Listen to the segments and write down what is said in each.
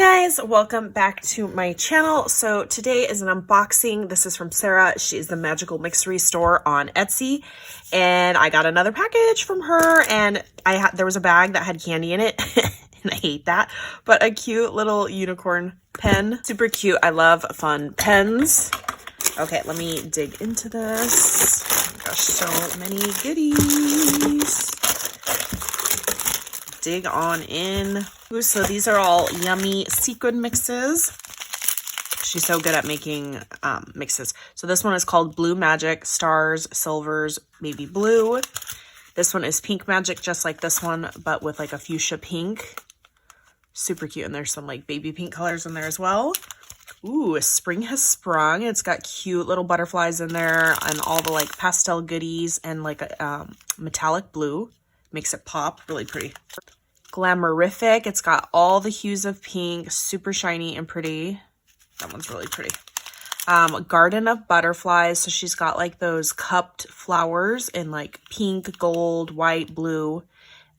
guys, welcome back to my channel. So today is an unboxing. This is from Sarah. She is the Magical Mixery store on Etsy, and I got another package from her, and there was a bag that had candy in it and I hate that, but a cute little unicorn pen. Super cute. I love fun pens. Okay, let me dig into this. Oh my gosh, so many goodies. Dig on in. Ooh, so these are all yummy sequin mixes. She's so good at making mixes. So this one is called Blue Magic, Stars, Silvers, Baby Blue. This one is Pink Magic, just like this one, but with like a fuchsia pink. Super cute. And there's some like baby pink colors in there as well. Ooh, spring has sprung. It's got cute little butterflies in there and all the like pastel goodies and like a metallic blue. Makes it pop. Really pretty. Glamorific. It's got all the hues of pink. Super shiny and pretty. That one's really pretty. Garden of Butterflies. So she's got like those cupped flowers in like pink, gold, white, blue.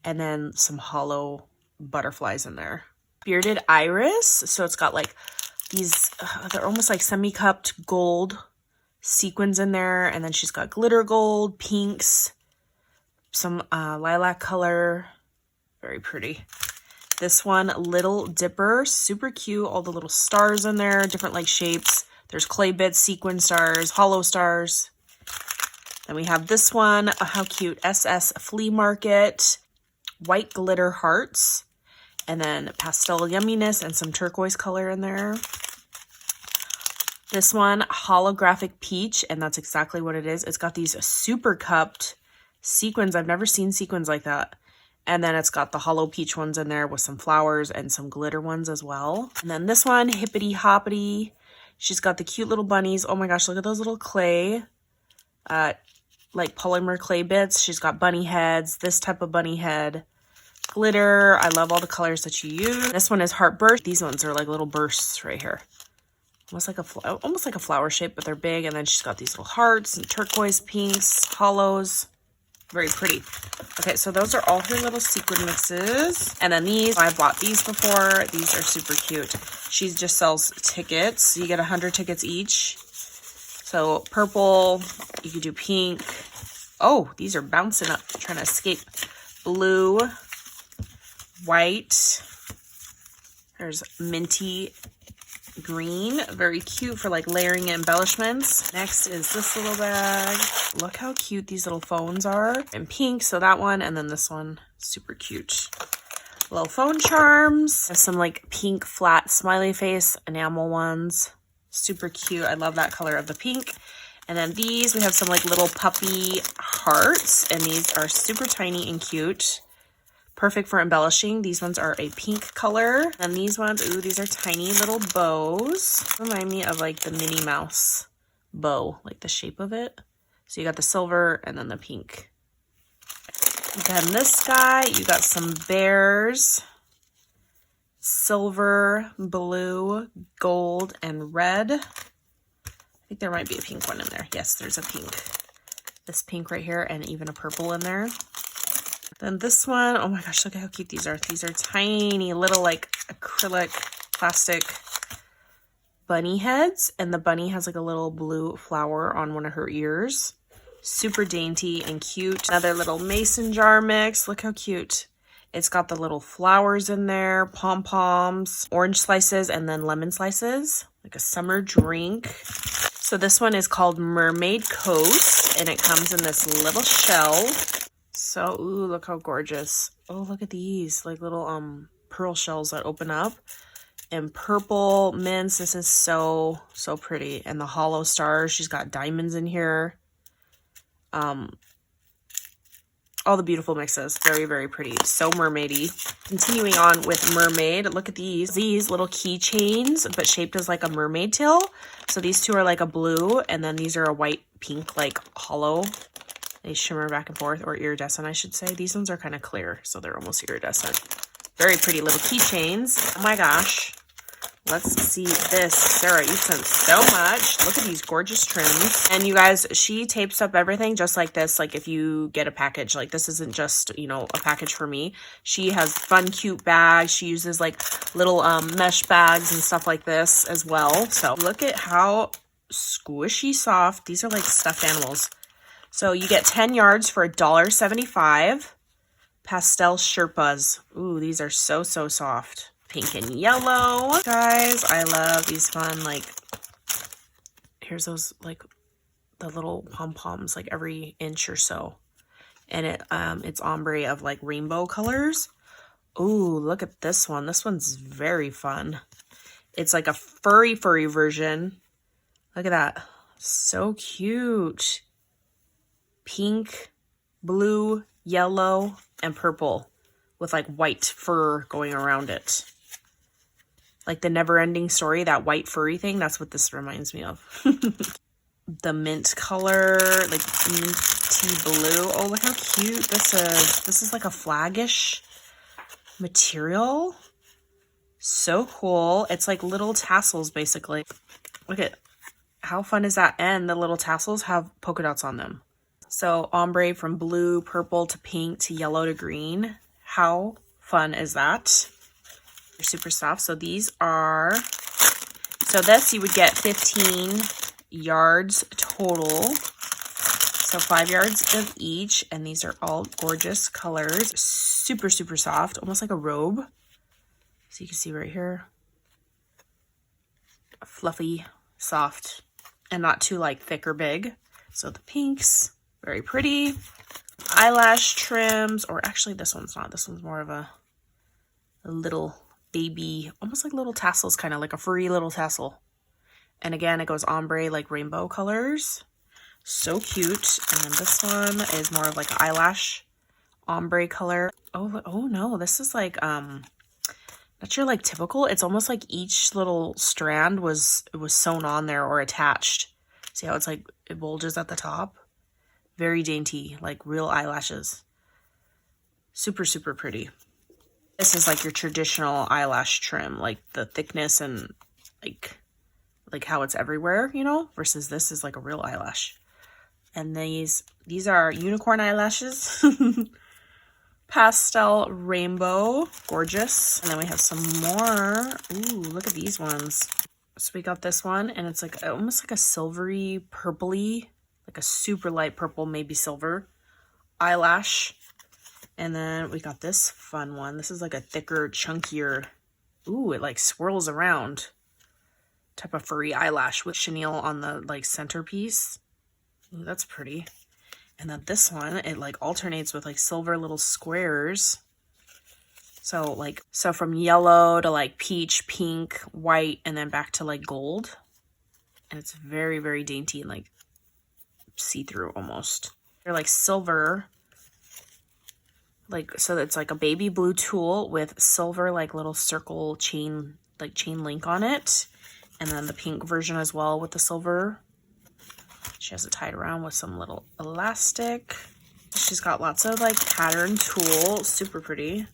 And then some hollow butterflies in there. Bearded Iris. So it's got like these, they're almost like semi-cupped gold sequins in there. And then she's got glitter gold, pinks, some lilac color. Very pretty. This one, Little Dipper, super cute. All the little stars in there, different like shapes. There's clay bits, sequin stars, hollow stars. Then we have this one, oh, how cute, SS Flea Market, white glitter hearts, and then pastel yumminess and some turquoise color in there. This one, Holographic Peach, and that's exactly what it is. It's got these super cupped sequins. I've never seen sequins like that. And then it's got the hollow peach ones in there with some flowers and some glitter ones as well. And then this one, Hippity Hoppity. She's got the cute little bunnies. Oh my gosh, look at those little clay, like polymer clay bits. She's got bunny heads, this type of bunny head. Glitter. I love all the colors that you use. This one is Heartburst. These ones are like little bursts right here. Almost like a flower shape, but they're big. And then she's got these little hearts and turquoise pinks, hollows. Very pretty. Okay, so those are all her little sequin mixes. And then these, I bought these before. These are super cute. She just sells tickets. You get 100 tickets each. So purple, you could do pink. Oh, these are bouncing up, trying to escape. Blue, white. There's minty green, very cute for like layering embellishments. Next is this little bag. Look how cute these little phones are. And pink, so that one, and then this one, super cute. Little phone charms. There's some like pink flat smiley face enamel ones. Super cute. I love that color of the pink. And then these, we have some like little puppy hearts, and these are super tiny and cute. Perfect for embellishing. These ones are a pink color. And these ones, ooh, these are tiny little bows. Remind me of like the Minnie Mouse bow, like the shape of it. So you got the silver and then the pink. Then this guy, you got some bears. Silver, blue, gold, and red. I think there might be a pink one in there. Yes, there's a pink. This pink right here, and even a purple in there. Then this one, oh my gosh, look at how cute these are. These are tiny little like acrylic plastic bunny heads. And the bunny has like a little blue flower on one of her ears. Super dainty and cute. Another little mason jar mix. Look how cute. It's got the little flowers in there, pom-poms, orange slices, and then lemon slices. Like a summer drink. So this one is called Mermaid Coast, and it comes in this little shell. So, ooh, look how gorgeous. Oh, look at these, like little pearl shells that open up. And purple mints, this is so, so pretty. And the hollow stars, she's got diamonds in here. All the beautiful mixes, very, very pretty. So mermaidy. Continuing on with mermaid, look at these little keychains, but shaped as like a mermaid tail. So these two are like a blue, and then these are a white, pink, like hollow. They shimmer back and forth, or iridescent, I should say. These ones are kind of clear, so they're almost iridescent. Very pretty little keychains. Oh my gosh. Let's see this. Sarah, you sent so much. Look at these gorgeous trims. And you guys, she tapes up everything just like this. Like if you get a package, like this isn't just, you know, a package for me. She has fun, cute bags. She uses like little mesh bags and stuff like this as well. So look at how squishy soft. These are like stuffed animals. So you get 10 yards for $1.75. Pastel Sherpas. Ooh, these are so soft. Pink and yellow. Guys, I love these fun, like, here's those, like, the little pom-poms, like, every inch or so. And it's ombre of, like, rainbow colors. Ooh, look at this one. This one's very fun. It's like a furry version. Look at that. So cute. Pink, blue, yellow, and purple with, like, white fur going around it. Like the never-ending story, that white furry thing, that's what this reminds me of. The mint color, like minty blue. Oh, look how cute this is. This is like a flaggish material. So cool. It's like little tassels, basically. Look at how fun is that? And the little tassels have polka dots on them. So ombre from blue, purple to pink to yellow to green. How fun is that? They're super soft. So these are, so this you would get 15 yards total. So 5 yards of each. And these are all gorgeous colors. Super soft, almost like a robe. So you can see right here. Fluffy, soft, and not too like thick or big. So the pinks, very pretty. Eyelash trims, or actually this one's not. This one's more of a little baby, almost like little tassels, kind of like a furry little tassel. And again, it goes ombre, like rainbow colors. So cute. And then this one is more of like an eyelash ombre color. Oh no, this is like, not sure, like typical. It's almost like each little strand was sewn on there or attached. See how it's like, it bulges at the top? Very dainty, like real eyelashes. Super pretty. This is like your traditional eyelash trim, like the thickness and like how it's everywhere, you know, versus this is like a real eyelash. And these are unicorn eyelashes. Pastel rainbow, gorgeous. And then we have some more. Ooh, look at these ones. So we got this one, and it's like almost like a silvery purpley, like a super light purple, maybe silver eyelash. And then we got this fun one. This is like a thicker, chunkier, ooh, it like swirls around type of furry eyelash with chenille on the like centerpiece. Ooh, that's pretty. And then this one, it like alternates with like silver little squares. So from yellow to like peach, pink, white, and then back to like gold. And it's very dainty and like see-through almost. They're like silver. Like, so it's like a baby blue tulle with silver like little circle chain, like chain link on it. And then the pink version as well with the silver. She has it tied around with some little elastic. She's got lots of like pattern tulle, super pretty.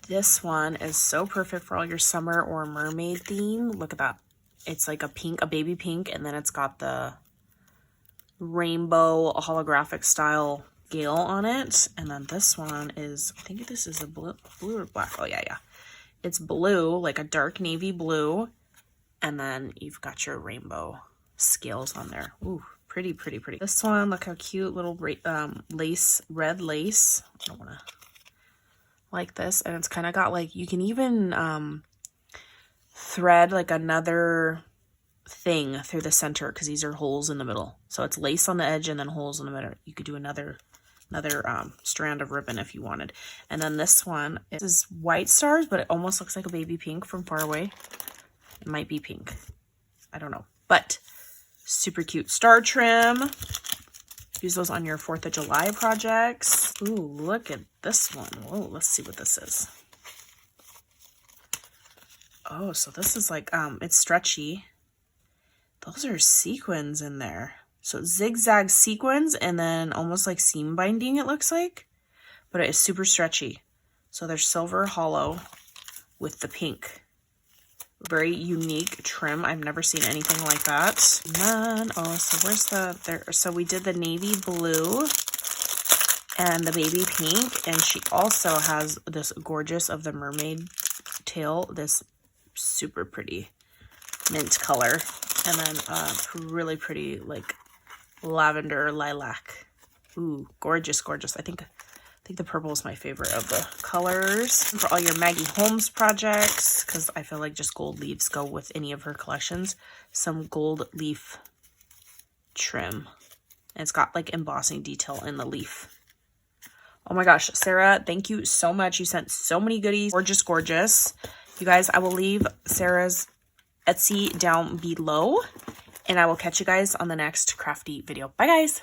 This one is so perfect for all your summer or mermaid theme. Look at that. It's like a pink, a baby pink, and then it's got the rainbow holographic style gale on it. And then this one is, I think this is a blue or black. Oh yeah. It's blue, like a dark navy blue. And then you've got your rainbow scales on there. Ooh, pretty. This one, look how cute, little lace, red lace. I don't want to like this. And it's kind of got like, you can even thread like another thing through the center because these are holes in the middle. So it's lace on the edge and then holes in the middle. You could do another strand of ribbon if you wanted. And then this one is white stars, but it almost looks like a baby pink from far away. It might be pink. I don't know. But super cute star trim. Use those on your 4th of July projects. Ooh, look at this one. Whoa, let's see what this is. Oh, so this is like, it's stretchy. Those are sequins in there. So zigzag sequins and then almost like seam binding, it looks like. But it is super stretchy. So there's silver hollow with the pink. Very unique trim. I've never seen anything like that. And then, oh, so where's so we did the navy blue and the baby pink, and she also has this gorgeous of the mermaid tail, this super pretty mint color, and then really pretty like lavender lilac. Ooh, gorgeous, gorgeous. I think the purple is my favorite of the colors. For all your Maggie Holmes projects, because I feel like just gold leaves go with any of her collections, some gold leaf trim. And it's got like embossing detail in the leaf. Oh my gosh, Sarah, thank you so much. You sent so many goodies. Gorgeous, gorgeous. You guys, I will leave Sarah's Etsy down below, and I will catch you guys on the next crafty video. Bye, guys.